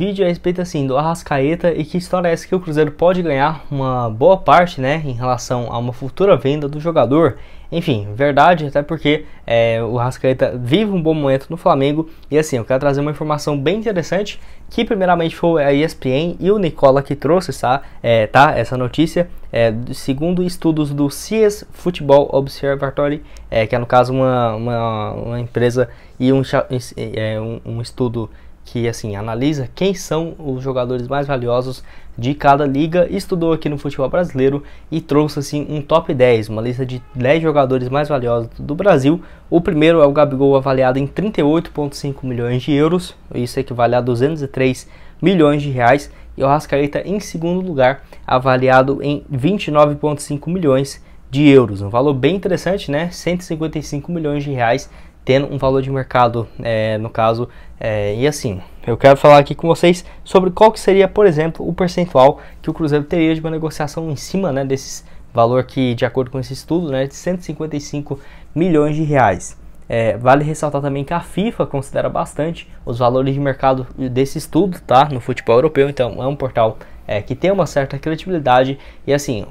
vídeo é a respeito assim do Arrascaeta e que história é essa que o Cruzeiro pode ganhar uma boa parte, né, em relação a uma futura venda do jogador. Enfim, verdade, até porque o Arrascaeta vive um bom momento no Flamengo. E assim, eu quero trazer uma informação bem interessante, que primeiramente foi a ESPN e o Nicola que trouxe essa notícia, segundo estudos do CS Football Observatory, que é no caso uma empresa e um estudo que assim analisa quem são os jogadores mais valiosos de cada liga, estudou aqui no futebol brasileiro e trouxe assim um top 10, uma lista de 10 jogadores mais valiosos do Brasil. O primeiro é o Gabigol, avaliado em 38,5 milhões de euros, isso equivale a 203 milhões de reais, e o Arrascaeta em segundo lugar, avaliado em 29,5 milhões de euros, um valor bem interessante, né? 155 milhões de reais, tendo um valor de mercado, no caso, e assim, eu quero falar aqui com vocês sobre qual que seria, por exemplo, o percentual que o Cruzeiro teria de uma negociação em cima, né, desse valor que, de acordo com esse estudo, né, de 155 milhões de reais. Vale ressaltar também que a FIFA considera bastante os valores de mercado desse estudo, tá, no futebol europeu, então é um portal que tem uma certa credibilidade, e assim,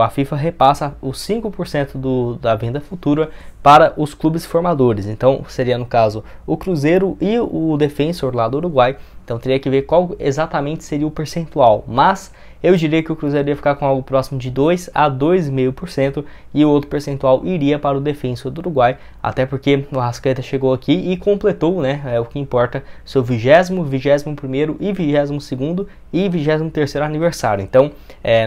a FIFA repassa os 5% da venda futura para os clubes formadores. Então seria no caso o Cruzeiro e o Defensor lá do Uruguai, então teria que ver qual exatamente seria o percentual, mas eu diria que o Cruzeiro ia ficar com algo próximo de 2 a 2,5% e o outro percentual iria para o Defensor do Uruguai, até porque o Arrascaeta chegou aqui e completou, né, o que importa, seu 20º, 21º e 22º e 23º aniversário. Então,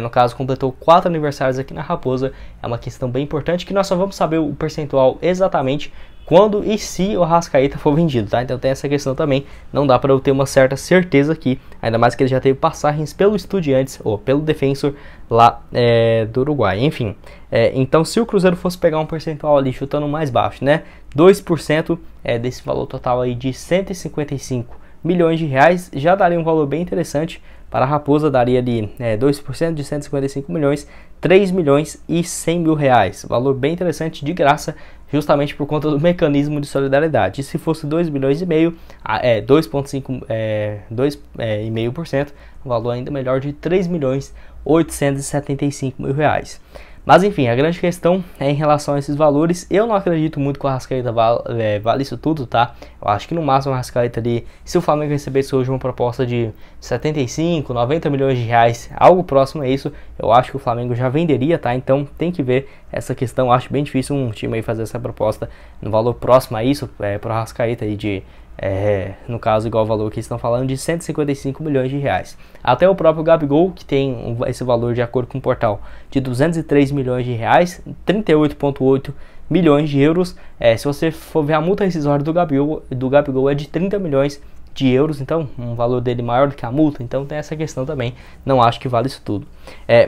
no caso, completou 4 aniversários aqui na Raposa. É uma questão bem importante que nós só vamos saber o percentual exatamente quando e se o Arrascaeta for vendido, tá? Então tem essa questão também, não dá para eu ter uma certa certeza aqui, ainda mais que ele já teve passagens pelo Estudiantes ou pelo Defensor lá do Uruguai. Enfim, então se o Cruzeiro fosse pegar um percentual ali chutando mais baixo, né, 2% desse valor total aí de 155 milhões de reais, já daria um valor bem interessante para a Raposa, daria ali 2% de 155 milhões, 3 milhões e 100 mil reais, valor bem interessante, de graça, justamente por conta do mecanismo de solidariedade. E se fosse 2 milhões e meio, 2,5%, um valor ainda melhor de 3 milhões 875 mil reais. Mas enfim, a grande questão é em relação a esses valores. Eu não acredito muito que o Arrascaeta vale isso tudo, tá? Eu acho que no máximo o Arrascaeta ali, se o Flamengo recebesse hoje uma proposta de 75, 90 milhões de reais, algo próximo a isso, eu acho que o Flamengo já venderia, tá? Então tem que ver essa questão. Eu acho bem difícil um time aí fazer essa proposta no valor próximo a isso, para o Arrascaeta aí de... no caso, igual o valor que estão falando, de 155 milhões de reais. Até o próprio Gabigol, que tem esse valor de acordo com o portal de 203 milhões de reais, 38,8 milhões de euros. Se você for ver a multa rescisória do Gabigol é de 30 milhões de euros, então um valor dele maior do que a multa, então tem essa questão também, não acho que vale isso tudo.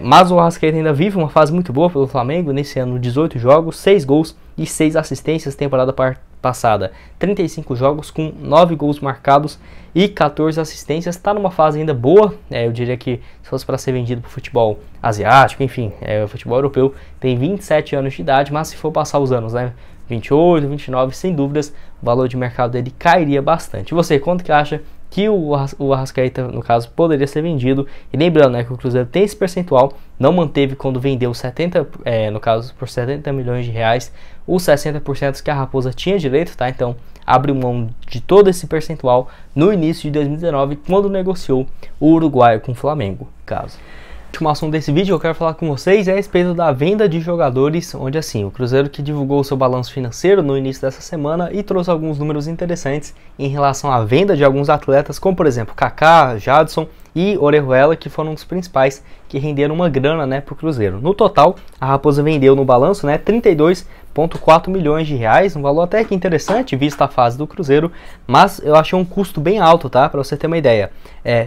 Mas o Arrascaeta ainda vive uma fase muito boa pelo Flamengo, nesse ano 18 jogos, 6 gols e 6 assistências, temporada passada 35 jogos com 9 gols marcados e 14 assistências, está numa fase ainda boa, eu diria que se fosse para ser vendido para o futebol asiático, enfim, o futebol europeu, tem 27 anos de idade, mas se for passar os anos, né, 28, 29, sem dúvidas, o valor de mercado dele cairia bastante. E você, quanto que acha que o Arrascaeta, no caso, poderia ser vendido? E lembrando, né, que o Cruzeiro tem esse percentual, não manteve quando vendeu 70, no caso, por 70 milhões de reais, os 60% que a Raposa tinha direito, tá? Então, abriu mão de todo esse percentual no início de 2019, quando negociou o uruguaio com o Flamengo, caso. O último assunto desse vídeo que eu quero falar com vocês é a respeito da venda de jogadores, onde assim, o Cruzeiro que divulgou o seu balanço financeiro no início dessa semana e trouxe alguns números interessantes em relação à venda de alguns atletas, como por exemplo Kaká, Jadson e Orejuela, que foram os principais que renderam uma grana, né, para o Cruzeiro. No total, a Raposa vendeu no balanço, né, 32,4 milhões de reais, um valor até que interessante, vista a fase do Cruzeiro, mas eu achei um custo bem alto, tá, para você ter uma ideia.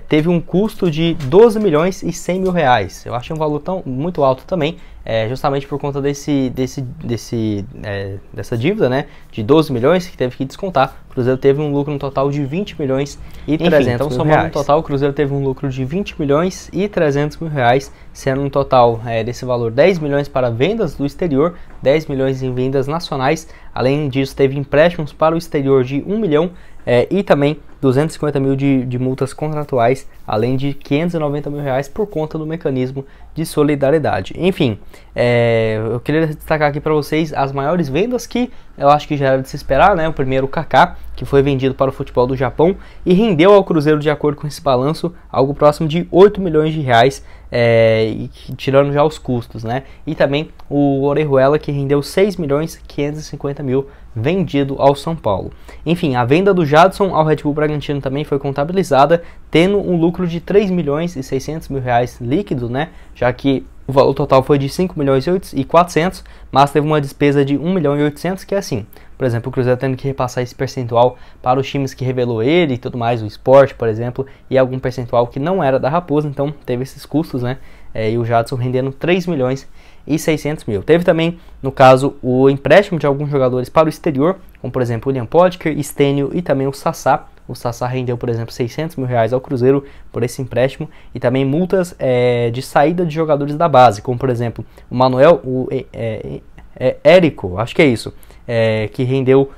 Teve um custo de 12 milhões e 100 mil reais, eu achei um valor muito alto também, justamente por conta dessa dívida, né, de 12 milhões que teve que descontar. O Cruzeiro teve um lucro no total de 20 milhões e 300 mil reais. Então, somando no total, o Cruzeiro teve um lucro de 20 milhões e 300 mil reais, sendo no total desse valor 10 milhões para vendas do exterior, 10 milhões em vendas nacionais. Além disso, teve empréstimos para o exterior de 1 milhão e também 250 mil de multas contratuais, além de 590 mil reais por conta do mecanismo de solidariedade. Enfim, eu queria destacar aqui para vocês as maiores vendas que eu acho que já era de se esperar, né? O primeiro, o Kaká, que foi vendido para o futebol do Japão e rendeu ao Cruzeiro, de acordo com esse balanço, algo próximo de 8 milhões de reais, tirando já os custos, né? E também o Orejuela, que rendeu 6 milhões 550 mil vendido ao São Paulo. Enfim, a venda do Jadson ao Red Bull Bragantino também foi contabilizada, tendo um lucro de 3 milhões e 600 mil reais líquido, né? Já que o valor total foi de 5 milhões e 400, mas teve uma despesa de 1 milhão e 800, que é assim. Por exemplo, o Cruzeiro tendo que repassar esse percentual para os times que revelou ele e tudo mais, o Sport, por exemplo, e algum percentual que não era da Raposa, então teve esses custos, né? E o Jadson rendendo 3 milhões e 600 mil. Teve também, no caso, o empréstimo de alguns jogadores para o exterior, como por exemplo o William Potker, Stênio e também o Sassá. O Sassá rendeu, por exemplo, 600 mil reais ao Cruzeiro por esse empréstimo, e também multas de saída de jogadores da base, como por exemplo o Manuel, o Érico, acho que é isso, que rendeu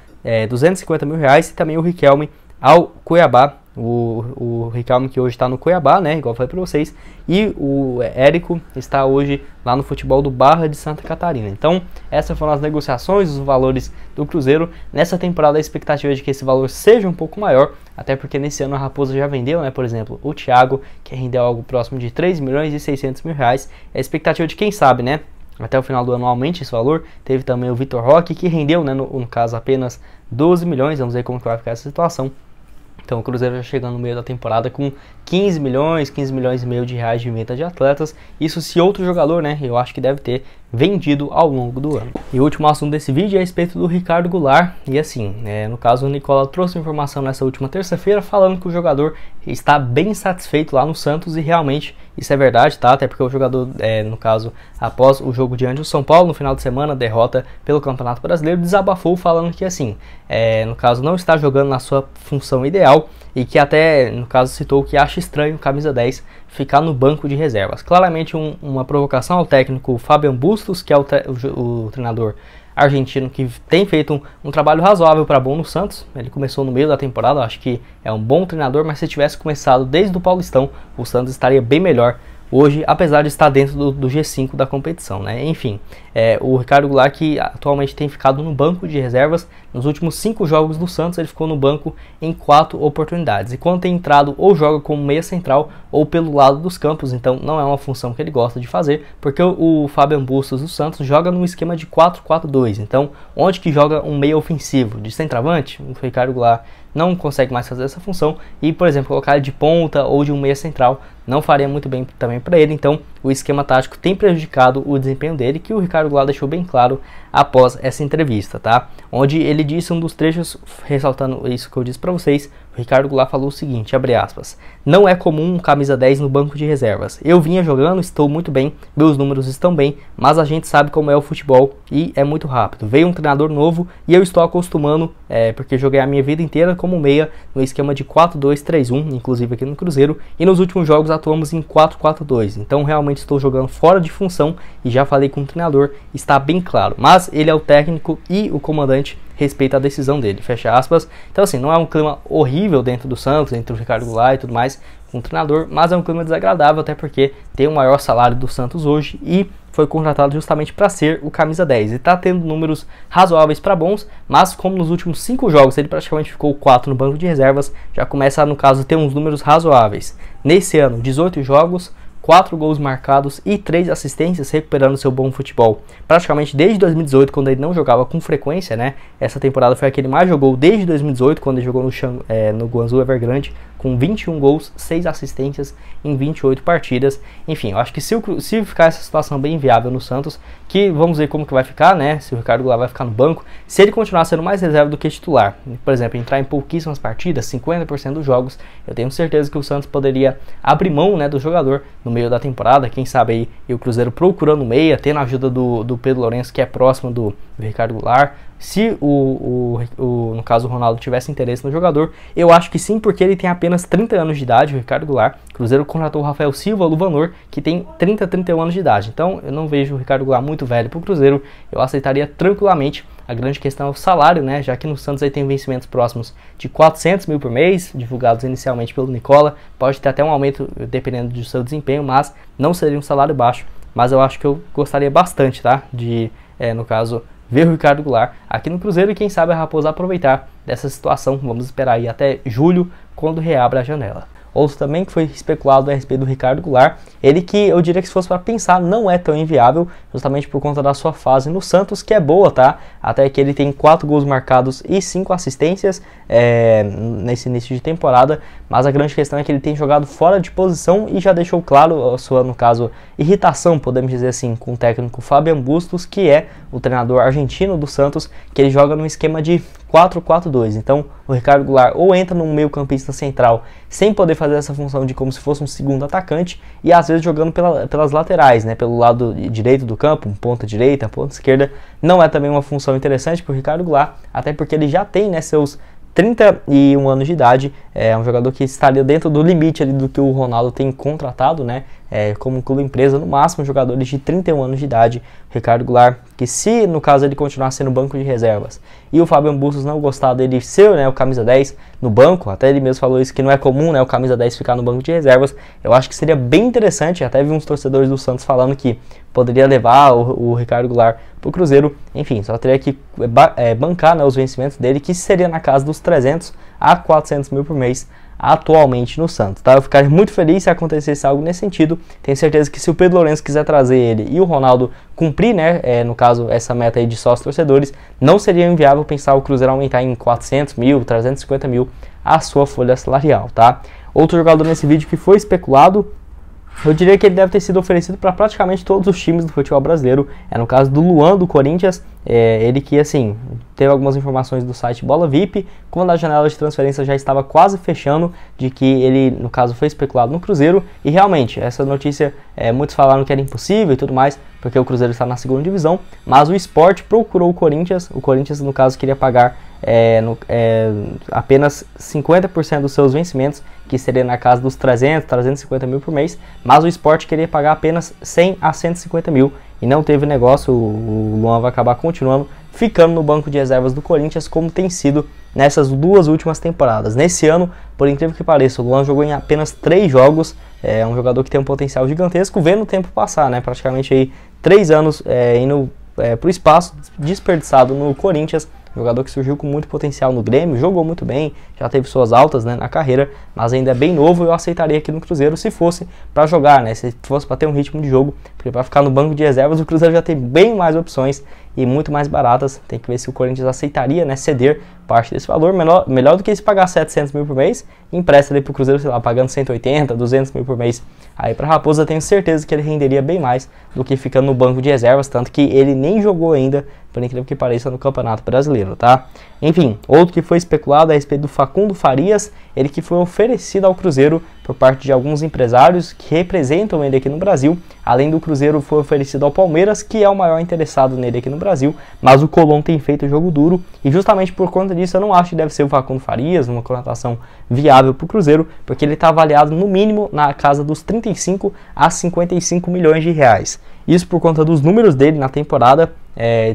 250 mil reais, e também o Riquelme ao Cuiabá, o Riquelme que hoje está no Cuiabá, né, igual eu falei para vocês, e o Érico está hoje lá no futebol do Barra de Santa Catarina. Então, essas foram as negociações, os valores do Cruzeiro. Nessa temporada, a expectativa é de que esse valor seja um pouco maior, até porque nesse ano a Raposa já vendeu, né, por exemplo, o Thiago, que rendeu algo próximo de 3 milhões e 600 mil reais. A expectativa de quem sabe, né, até o final do ano aumente esse valor. Teve também o Vitor Roque, que rendeu, né, no caso, apenas 12 milhões. Vamos ver como que vai ficar essa situação. Então o Cruzeiro já chegando no meio da temporada com 15 milhões e meio de reais de venda de atletas. Isso se outro jogador, né, eu acho que deve ter vendido ao longo do ano. E o último assunto desse vídeo é a respeito do Ricardo Goulart. E assim, no caso o Nicola trouxe informação nessa última terça-feira falando que o jogador está bem satisfeito lá no Santos, e realmente isso é verdade, tá? Até porque o jogador, no caso, após o jogo diante do São Paulo, no final de semana, derrota pelo Campeonato Brasileiro, desabafou falando que assim, no caso, não está jogando na sua função ideal, e que até, no caso, citou que acha estranho o camisa 10 ficar no banco de reservas. Claramente uma provocação ao técnico Fabian Bustos, que é o treinador argentino que tem feito um trabalho razoável para bom no Santos. Ele começou no meio da temporada, acho que é um bom treinador, mas se tivesse começado desde o Paulistão, o Santos estaria bem melhor hoje, apesar de estar dentro do G5 da competição, né? Enfim, o Ricardo Goulart, que atualmente tem ficado no banco de reservas, nos últimos 5 jogos do Santos ele ficou no banco em 4 oportunidades, e quando tem entrado ou joga como meia central ou pelo lado dos campos, então não é uma função que ele gosta de fazer, porque o Fabian Bustos do Santos joga num esquema de 4-4-2, então onde que joga um meia ofensivo de centroavante, o Ricardo Goulart não consegue mais fazer essa função, e por exemplo colocar ele de ponta ou de um meia central não faria muito bem também para ele. Então o esquema tático tem prejudicado o desempenho dele, que o Ricardo Goulart deixou bem claro após essa entrevista, tá? Onde ele disse, um dos trechos ressaltando isso que eu disse para vocês, o Ricardo Goulart falou o seguinte, abre aspas: "Não é comum um camisa 10 no banco de reservas. Eu vinha jogando, estou muito bem, meus números estão bem, mas a gente sabe como é o futebol e é muito rápido. Veio um treinador novo e eu estou acostumando, porque joguei a minha vida inteira como meia no esquema de 4-2-3-1, inclusive aqui no Cruzeiro, e nos últimos jogos atuamos em 4-4-2. Então realmente estou jogando fora de função e já falei com o treinador, está bem claro. Mas ele é o técnico e o comandante respeita a decisão dele", fecha aspas. Então assim, não é um clima horrível dentro do Santos, entre o Ricardo Goulart e tudo mais, com o treinador, mas é um clima desagradável, até porque tem o maior salário do Santos hoje e foi contratado justamente para ser o camisa 10, e está tendo números razoáveis para bons, mas como nos últimos 5 jogos ele praticamente ficou 4 no banco de reservas, já começa no caso a ter uns números razoáveis. Nesse ano, 18 jogos, 4 gols marcados e 3 assistências, recuperando seu bom futebol praticamente desde 2018, quando ele não jogava com frequência, né? Essa temporada foi a que ele mais jogou desde 2018, quando ele jogou no Guangzhou Evergrande, com 21 gols, 6 assistências em 28 partidas. Enfim, eu acho que se ficar essa situação bem viável no Santos, que vamos ver como que vai ficar, né? Se o Ricardo Goulart vai ficar no banco, se ele continuar sendo mais reserva do que titular, por exemplo, entrar em pouquíssimas partidas, 50% dos jogos, eu tenho certeza que o Santos poderia abrir mão, né, do jogador no meio da temporada. Quem sabe aí, e o Cruzeiro procurando meia, tendo a ajuda do Pedro Lourenço, que é próximo do Ricardo Goulart, se no caso o Ronaldo tivesse interesse no jogador. Eu acho que sim, porque ele tem apenas 30 anos de idade, o Ricardo Goulart. O Cruzeiro contratou o Rafael Silva, Luvanor, que tem 31 anos de idade. Então eu não vejo o Ricardo Goulart muito velho para o Cruzeiro, eu aceitaria tranquilamente. A grande questão é o salário, né? Já que no Santos aí tem vencimentos próximos de 400 mil por mês, divulgados inicialmente pelo Nicola. Pode ter até um aumento dependendo do seu desempenho, mas não seria um salário baixo. Mas eu acho que eu gostaria bastante, tá? De, no caso, ver o Ricardo Goulart aqui no Cruzeiro e quem sabe a Raposa aproveitar dessa situação. Vamos esperar aí até julho, quando reabra a janela. Outro também que foi especulado a respeito do Ricardo Goulart, ele que eu diria que se fosse para pensar não é tão inviável, justamente por conta da sua fase no Santos, que é boa, tá? Até que ele tem 4 gols marcados e 5 assistências nesse início de temporada, mas a grande questão é que ele tem jogado fora de posição e já deixou claro a sua, no caso, irritação, podemos dizer assim, com o técnico Fabian Bustos, que é o treinador argentino do Santos, que ele joga no esquema de 4-4-2. Então o Ricardo Goulart ou entra no meio campista central sem poder fazer essa função de como se fosse um segundo atacante, e às vezes jogando pelas laterais, né, pelo lado direito do campo, ponta direita, ponta esquerda, não é também uma função interessante para o Ricardo Goulart, até porque ele já tem, né, seus 31 anos de idade, é um jogador que estaria dentro do limite ali do que o Ronaldo tem contratado, né, como clube empresa, no máximo jogadores de 31 anos de idade. Ricardo Goulart, que se no caso ele continuar sendo banco de reservas e o Fabian Bustos não gostar dele ser, né, o camisa 10 no banco, até ele mesmo falou isso, que não é comum, né, o camisa 10 ficar no banco de reservas, eu acho que seria bem interessante. Até vi uns torcedores do Santos falando que poderia levar o Ricardo Goulart para o Cruzeiro. Enfim, só teria que bancar, né, os vencimentos dele, que seria na casa dos 300 a 400 mil por mês atualmente no Santos, tá? Eu ficaria muito feliz se acontecesse algo nesse sentido. Tenho certeza que se o Pedro Lourenço quiser trazer ele e o Ronaldo cumprir, né, no caso, essa meta aí de sócios torcedores, não seria inviável pensar o Cruzeiro aumentar em 400 mil, 350 mil a sua folha salarial, tá? Outro jogador nesse vídeo que foi especulado, eu diria que ele deve ter sido oferecido para praticamente todos os times do futebol brasileiro. No caso do Luan, do Corinthians, ele que, assim, teve algumas informações do site Bola VIP, quando a janela de transferência já estava quase fechando, de que ele, no caso, foi especulado no Cruzeiro. E realmente, essa notícia, muitos falaram que era impossível e tudo mais, porque o Cruzeiro está na segunda divisão, mas o Sport procurou o Corinthians, no caso, queria pagar apenas 50% dos seus vencimentos, que seria na casa dos 300, 350 mil por mês, mas o Sport queria pagar apenas 100 a 150 mil, e não teve negócio. O Luan vai acabar continuando ficando no banco de reservas do Corinthians, como tem sido nessas duas últimas temporadas. Nesse ano, por incrível que pareça, o Luan jogou em apenas 3 jogos, é um jogador que tem um potencial gigantesco, vendo o tempo passar, né? Praticamente aí 3 anos indo para o espaço, desperdiçado no Corinthians. Jogador que surgiu com muito potencial no Grêmio, jogou muito bem, já teve suas altas, né, na carreira, mas ainda é bem novo. Eu aceitaria aqui no Cruzeiro se fosse para jogar, né, se fosse para ter um ritmo de jogo, porque para ficar no banco de reservas o Cruzeiro já tem bem mais opções e muito mais baratas. Tem que ver se o Corinthians aceitaria, né, ceder parte desse valor, melhor do que se pagar 700 mil por mês, empresta ali pro Cruzeiro, sei lá, pagando 180, 200 mil por mês. Aí pra Raposa tenho certeza que ele renderia bem mais do que ficando no banco de reservas, tanto que ele nem jogou ainda, por incrível que pareça, no Campeonato Brasileiro, tá? Enfim, outro que foi especulado a respeito do Facundo Farias, ele que foi oferecido ao Cruzeiro por parte de alguns empresários que representam ele aqui no Brasil. Além do Cruzeiro, foi oferecido ao Palmeiras, que é o maior interessado nele aqui no Brasil, mas o Colón tem feito jogo duro, e justamente por conta disso eu não acho que deve ser o Facundo Farias, uma contratação viável para o Cruzeiro, porque ele está avaliado no mínimo na casa dos 35 a 55 milhões de reais. Isso por conta dos números dele na temporada.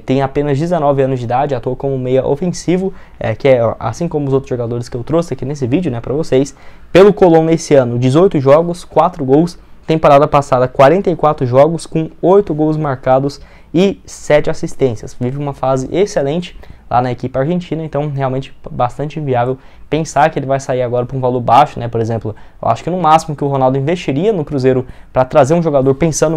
Tem apenas 19 anos de idade, atua como meia ofensivo, que é assim como os outros jogadores que eu trouxe aqui nesse vídeo, né, para vocês. Pelo Colón nesse ano, 18 jogos, 4 gols. Temporada passada, 44 jogos com 8 gols marcados e 7 assistências. Vive uma fase excelente lá na equipe argentina, então realmente bastante inviável pensar que ele vai sair agora por um valor baixo, né? Por exemplo, eu acho que no máximo que o Ronaldo investiria no Cruzeiro para trazer um jogador pensando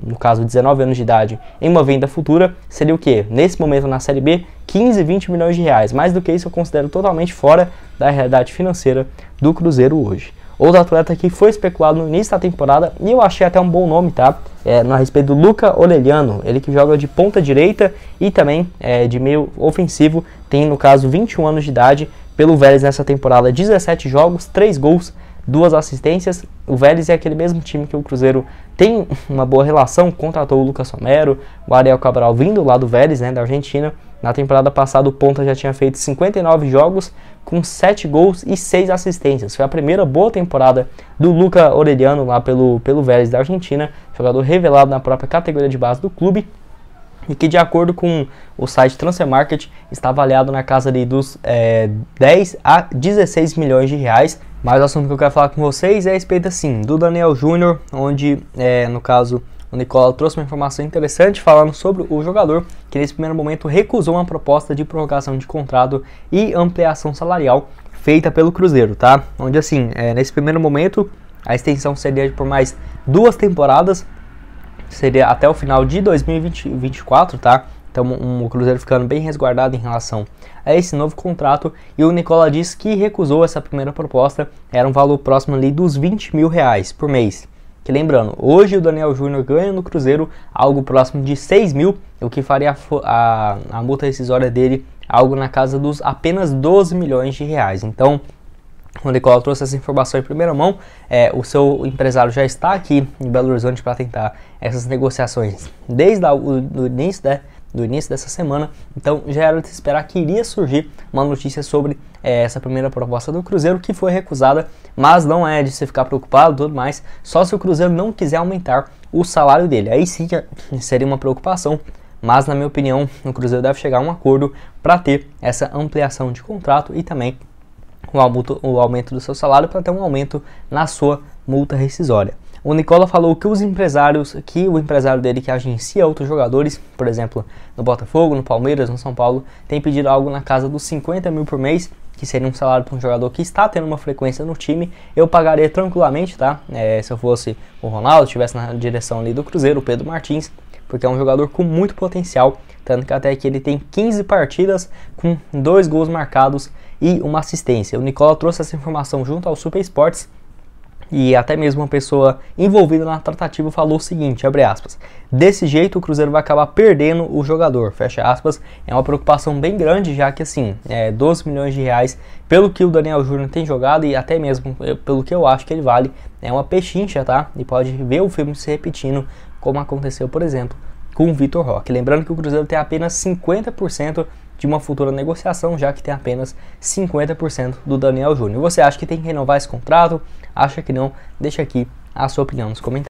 no caso de 19 anos de idade em uma venda futura, seria o quê? Nesse momento na Série B, 15, 20 milhões de reais. Mais do que isso eu considero totalmente fora da realidade financeira do Cruzeiro hoje. Outro atleta que foi especulado no início da temporada, e eu achei até um bom nome, tá? A respeito do Luca Orellano, ele que joga de ponta direita e também de meio ofensivo, tem no caso 21 anos de idade, pelo Vélez nessa temporada, 17 jogos, 3 gols, 2 assistências. O Vélez é aquele mesmo time que o Cruzeiro tem uma boa relação, contratou o Lucas Romero, o Ariel Cabral vindo lá do Vélez, né, da Argentina. Na temporada passada o ponta já tinha feito 59 jogos com 7 gols e 6 assistências. Foi a primeira boa temporada do Luca Orellano lá pelo Vélez da Argentina, jogador revelado na própria categoria de base do clube, e que, de acordo com o site Transfermarkt, está avaliado na casa ali dos 10 a 16 milhões de reais. Mas o assunto que eu quero falar com vocês é a respeito, assim, do Daniel Júnior, onde, no caso, o Nicola trouxe uma informação interessante falando sobre o jogador, que nesse primeiro momento recusou uma proposta de prorrogação de contrato e ampliação salarial feita pelo Cruzeiro, tá? Onde, assim, nesse primeiro momento, a extensão seria por mais 2 temporadas, seria até o final de 2024, tá? Então o Cruzeiro ficando bem resguardado em relação a esse novo contrato. E o Nicola disse que recusou essa primeira proposta, era um valor próximo ali dos 20 mil reais por mês. Que, lembrando, hoje o Daniel Júnior ganha no Cruzeiro algo próximo de 6 mil, o que faria a multa rescisória dele algo na casa dos apenas 12 milhões de reais. Então o Nicola trouxe essa informação em primeira mão. O seu empresário já está aqui em Belo Horizonte para tentar essas negociações desde do início dessa semana. Então já era de se esperar que iria surgir uma notícia sobre essa primeira proposta do Cruzeiro, que foi recusada, mas não é de se ficar preocupado e tudo mais, só se o Cruzeiro não quiser aumentar o salário dele. Aí sim seria uma preocupação, mas na minha opinião o Cruzeiro deve chegar a um acordo para ter essa ampliação de contrato e também o aumento do seu salário, para ter um aumento na sua multa rescisória. O Nicola falou que o empresário dele que agencia outros jogadores, por exemplo, no Botafogo, no Palmeiras, no São Paulo, tem pedido algo na casa dos 50 mil por mês, que seria um salário para um jogador que está tendo uma frequência no time. Eu pagaria tranquilamente, tá? Se eu fosse o Ronaldo, estivesse na direção ali do Cruzeiro, o Pedro Martins, porque é um jogador com muito potencial, tanto que até que ele tem 15 partidas com 2 gols marcados e uma assistência. O Nicola trouxe essa informação junto ao Super Esportes, e até mesmo uma pessoa envolvida na tratativa falou o seguinte, abre aspas: desse jeito o Cruzeiro vai acabar perdendo o jogador, fecha aspas. É uma preocupação bem grande, já que, assim, 12 milhões de reais pelo que o Daniel Júnior tem jogado e até mesmo pelo que eu acho que ele vale, é uma pechincha, tá? E pode ver o filme se repetindo, como aconteceu, por exemplo, com o Vitor Roque. Lembrando que o Cruzeiro tem apenas 50% de uma futura negociação, já que tem apenas 50% do Daniel Júnior. Você acha que tem que renovar esse contrato? Acha que não? Deixa aqui a sua opinião nos comentários.